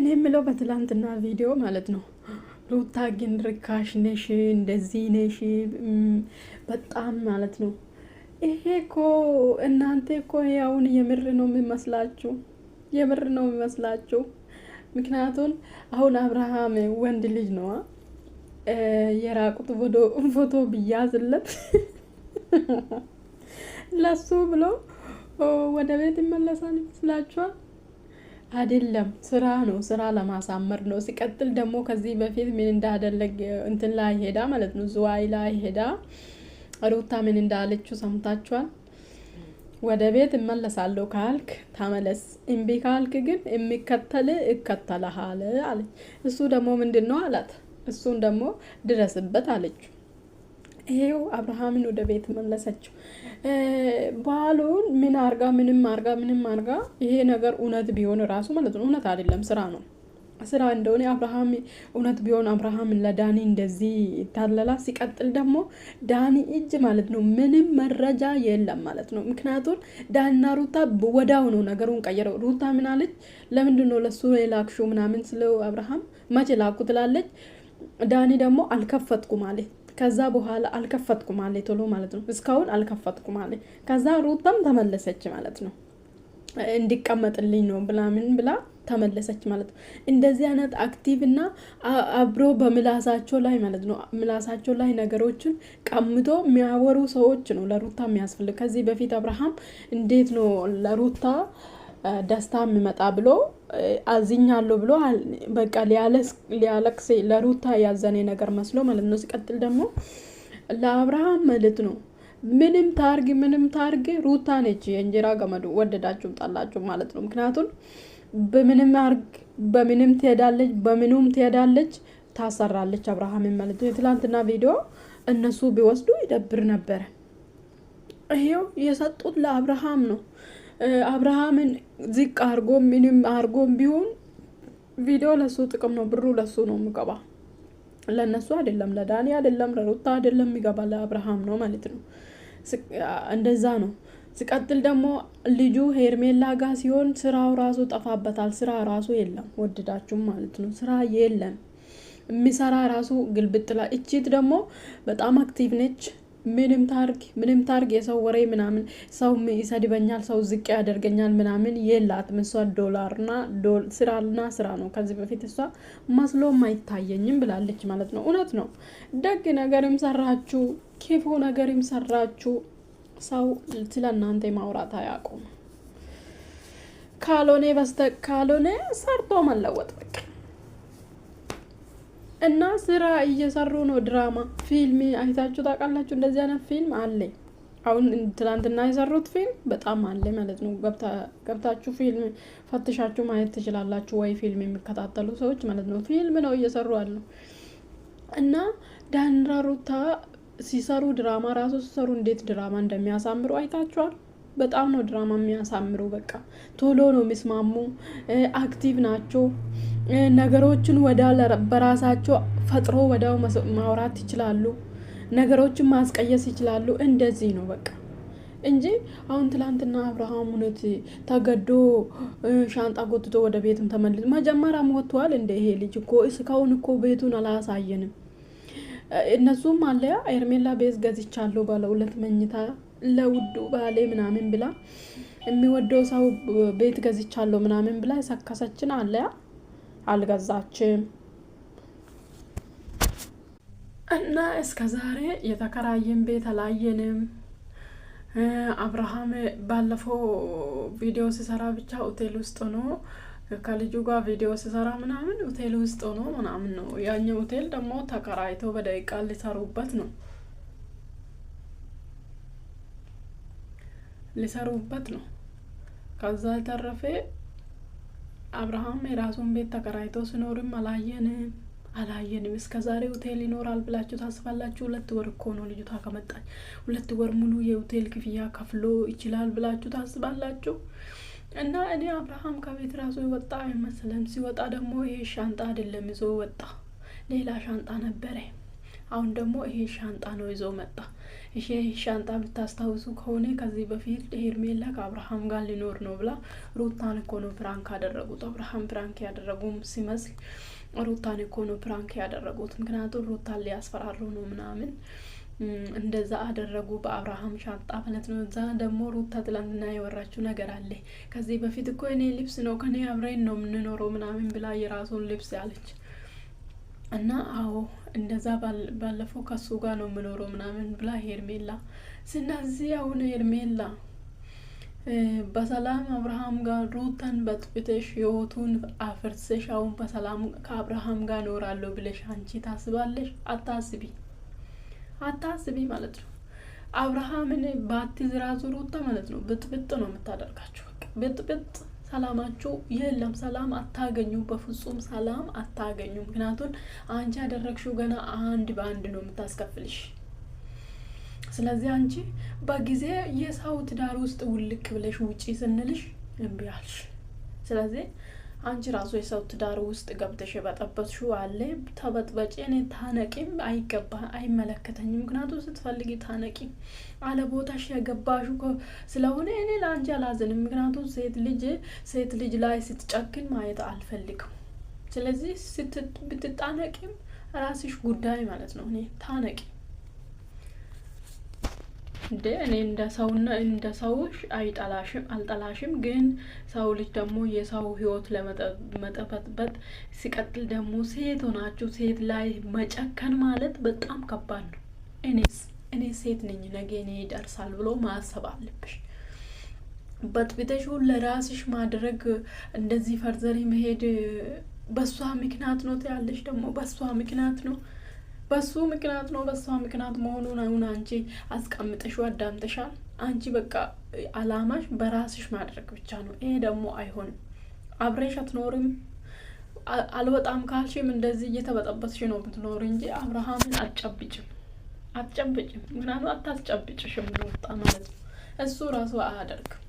እኔ የምለው በትላንትና ቪዲዮ ማለት ነው ሩታ ግን ርካሽ ነሽ፣ እንደዚህ ነሽ በጣም ማለት ነው። ይሄ እኮ እናንተ እኮ አሁን የምር ነው የሚመስላችሁ፣ የምር ነው የሚመስላችሁ። ምክንያቱም አሁን አብርሃም ወንድ ልጅ ነው የራቁት ፎቶ ብያዝለት ለሱ ብሎ ወደ ቤት ይመለሳል ይመስላችኋል? አይደለም፣ ስራ ነው፣ ስራ ለማሳመር ነው። ሲቀጥል ደግሞ ከዚህ በፊት ምን እንዳደረገ እንትን ላይ ሄዳ ማለት ነው፣ ዝዋይ ላይ ሄዳ ሩታ ምን እንዳለችው ሰምታችኋል? ወደ ቤት እመለሳለሁ ካልክ ተመለስ፣ እምቢ ካልክ ግን የሚከተል እከተልሃል አለች። እሱ ደግሞ ምንድን ነው አላት። እሱን ደግሞ ድረስበት አለችው። ይሄው አብርሃምን ወደ ቤት መለሰችው። ባሉን ምን አርጋ ምንም አርጋ ይሄ ነገር እውነት ቢሆን ራሱ ማለት ነው፣ እውነት አይደለም፣ ስራ ነው። ስራ እንደሆነ አብርሃም እውነት ቢሆን አብርሃም ለዳኒ እንደዚህ ታለላ። ሲቀጥል ደግሞ ዳኒ እጅ ማለት ነው ምንም መረጃ የለም ማለት ነው። ምክንያቱም ዳኒና ሩታ ወዳው ነው ነገሩን ቀየረው። ሩታ ምን አለች? ለምንድን ነው ለሱ የላክሹ ምናምን ስለው አብርሃም መቼ ላኩ ትላለች። ዳኒ ደግሞ አልከፈትኩም አለ። ከዛ በኋላ አልከፈትኩም አለ ቶሎ ማለት ነው። እስካሁን አልከፈትኩም አለ። ከዛ ሩታም ተመለሰች ማለት ነው። እንዲቀመጥልኝ ነው ብላ ምን ብላ ተመለሰች ማለት ነው። እንደዚህ አይነት አክቲቭ እና አብሮ በምላሳቸው ላይ ማለት ነው፣ ምላሳቸው ላይ ነገሮችን ቀምቶ የሚያወሩ ሰዎች ነው ለሩታ የሚያስፈልግ። ከዚህ በፊት አብርሃም እንዴት ነው ለሩታ ደስታ የሚመጣ ብሎ አዝኛለሁ ብሎ በቃ ሊያለቅስ ለሩታ ያዘኔ ነገር መስሎ ማለት ነው። ሲቀጥል ደግሞ ለአብርሃም ማለት ነው ምንም ታርግ ሩታ ነች የእንጀራ ገመዱ፣ ወደዳችሁም ጣላችሁ ማለት ነው። ምክንያቱም በምንም ትሄዳለች ታሰራለች አብርሃምን ማለት ነው። የትላንትና ቪዲዮ እነሱ ቢወስዱ ይደብር ነበረ። ይሄው የሰጡት ለአብርሃም ነው። አብርሃምን ዝቅ አርጎ ምንም አርጎም ቢሆን ቪዲዮ ለሱ ጥቅም ነው፣ ብሩ ለሱ ነው የሚገባ፣ ለነሱ አይደለም፣ ለዳኒ አይደለም፣ ለሩታ አይደለም የሚገባ፣ ለአብርሃም ነው ማለት ነው። እንደዛ ነው። ሲቀጥል ደግሞ ልጁ ሄርሜላ ጋር ሲሆን ስራው ራሱ ጠፋበታል። ስራ ራሱ የለም፣ ወደዳችሁም ማለት ነው። ስራ የለም፣ የሚሰራ ራሱ ግልብጥላ። እቺት ደግሞ በጣም አክቲቭ ነች። ምንም ታርግ የሰው ወሬ ምናምን፣ ሰው ይሰድበኛል፣ ሰው ዝቅ ያደርገኛል ምናምን የላትም። እሷ ስራ ነው። ከዚህ በፊት እሷ መስሎም አይታየኝም ብላለች ማለት ነው። እውነት ነው። ደግ ነገርም ሰራችሁ ክፉ ነገርም ሰራችሁ ሰው ስለ እናንተ ማውራት አያውቁም። ካልሆነ ሰርቶ መለወጥ በቃ። እና ስራ እየሰሩ ነው። ድራማ ፊልም አይታችሁ ታውቃላችሁ? እንደዚህ አይነት ፊልም አለ። አሁን ትናንትና የሰሩት ፊልም በጣም አለ ማለት ነው። ገብታችሁ ፊልም ፈትሻችሁ ማየት ትችላላችሁ፣ ወይ ፊልም የሚከታተሉ ሰዎች ማለት ነው። ፊልም ነው እየሰሩ ያለው። እና ዳኒና ሩታ ሲሰሩ ድራማ ራሱ ሲሰሩ እንዴት ድራማ እንደሚያሳምሩ አይታችኋል? በጣም ነው ድራማ የሚያሳምሩ። በቃ ቶሎ ነው የሚስማሙ፣ አክቲቭ ናቸው። ነገሮችን በራሳቸው ፈጥሮ ወዳው ማውራት ይችላሉ፣ ነገሮችን ማስቀየስ ይችላሉ። እንደዚህ ነው በቃ እንጂ አሁን ትላንትና አብርሃም እውነት ተገዶ ሻንጣ ጎትቶ ወደ ቤትም ተመልሶ መጀመሪያም ወጥቷል። እንደ ይሄ ልጅ እኮ እስካሁን እኮ ቤቱን አላሳየንም። እነሱም አለያ ሄርሜላ ቤት ገዝቻለሁ ባለ 2 መኝታ ለውዱ ባሌ ምናምን ብላ የሚወደው ሰው ቤት ገዝቻለሁ ምናምን ብላ ሰከሰችን አለያ፣ አልገዛችም። እና እስከ ዛሬ የተከራየን ቤት አላየንም። አብርሃም ባለፈው ቪዲዮ ሲሰራ ብቻ ሆቴል ውስጥ ነው ከልጁ ጋር ቪዲዮ ሲሰራ ምናምን ሆቴል ውስጥ ሆኖ ምናምን ነው። ያኛው ሆቴል ደግሞ ተከራይቶ በደቂቃ ሊሰሩበት ነው። ከዛ የተረፈ አብርሃም የራሱን ቤት ተከራይቶ ሲኖርም አላየንም። እስከ ዛሬ ሆቴል ይኖራል ብላችሁ ታስባላችሁ? 2 ወር እኮ ነው ልጅቷ ከመጣች። 2 ወር ሙሉ የሆቴል ክፍያ ከፍሎ ይችላል ብላችሁ ታስባላችሁ? እና እኔ አብርሃም ከቤት ራሱ ይወጣ አይመስልም። ሲወጣ ደግሞ ይሄ ሻንጣ አይደለም ይዞ ወጣ፣ ሌላ ሻንጣ ነበረ። አሁን ደግሞ ይሄ ሻንጣ ነው ይዞ መጣ። እሺ ሻንጣ ብታስታውሱ ከሆነ ከዚህ በፊት ሄርሜላ ከአብርሃም ጋር ሊኖር ነው ብላ ሩታን እኮ ነው ፕራንክ ያደረጉት። አብርሃም ፕራንክ ያደረጉም ሲመስል ሩታን እኮ ነው ፕራንክ ያደረጉት። ምክንያቱም ሩታን ሊያስፈራሩ ነው ምናምን እንደዛ አደረጉ በአብርሃም ሻንጣ ማለት ነው። እዛ ደግሞ ሩታ ትላንትና ያወራችው ነገር አለ። ከዚህ በፊት እኮ እኔ ልብስ ነው ከኔ አብረን ነው የምንኖረው ምናምን ብላ የራሱን ልብስ ያለች እና አዎ እንደዛ ባለፈው ከሱ ጋር ነው የምኖረው ምናምን ብላ ሄርሜላ። ስለዚህ አሁን ሄርሜላ በሰላም አብርሃም ጋር ሩታን በጥብተሽ ህይወቱን አፍርሰሽ አሁን በሰላም ከአብርሃም ጋር ኖራለሁ ብለሽ አንቺ ታስባለሽ? አታስቢ ማለት ነው። አብርሃምን ባትዝራዙ ሩታ ማለት ነው ብጥብጥ ነው የምታደርጋችሁ። ብጥብጥ ሰላማችሁ የለም። ሰላም አታገኙ፣ በፍጹም ሰላም አታገኙ። ምክንያቱም አንቺ ያደረግሽው ገና አንድ በአንድ ነው የምታስከፍልሽ። ስለዚህ አንቺ በጊዜ የሰው ትዳር ውስጥ ውልቅ ብለሽ ውጪ ስንልሽ እምቢ አልሽ። ስለዚህ አንቺ ራሱ የሰው ትዳር ውስጥ ገብተሽ በጠበጥሽው አለ ተበጥበጪ። እኔ ታነቂም አይመለከተኝም። ምክንያቱም ስትፈልጊ ታነቂ አለ ቦታሽ የገባሹ ስለሆነ እኔ ለአንቺ አላዝንም። ምክንያቱም ሴት ልጅ ላይ ስትጨክን ማየት አልፈልግም። ስለዚህ ብትጣነቂም ራስሽ ጉዳይ ማለት ነው። እኔ ታነቂ እንዴ እኔ እንደ ሰውሽ አልጠላሽም። ግን ሰው ልጅ ደግሞ የሰው ህይወት ለመጠበጥበጥ ሲቀጥል ደግሞ ሴት ሆናችሁ ሴት ላይ መጨከን ማለት በጣም ከባድ ነው። እኔ ሴት ነኝ ነገ እኔ ይደርሳል ብሎ ማሰብ አለብሽ። በጥብተሽ ለራስሽ ማድረግ እንደዚህ ፈርዘሪ መሄድ በሷ ምክንያት ነው ያለሽ ደግሞ በሷ ምክንያት ነው በሷ ምክንያት መሆኑን አሁን አንቺ አስቀምጠሽው አዳምጠሻል። አንቺ በቃ አላማሽ በራስሽ ማድረግ ብቻ ነው። ይሄ ደግሞ አይሆንም። አብረሽ አትኖርም። አልወጣም ካልሽም እንደዚህ እየተበጠበጥሽ ነው ብትኖር እንጂ አብርሃምን አትጨብጭም። ምክንያቱም አታስጨብጭሽም ነው ወጣ ማለት ነው። እሱ ራሱ አያደርግም።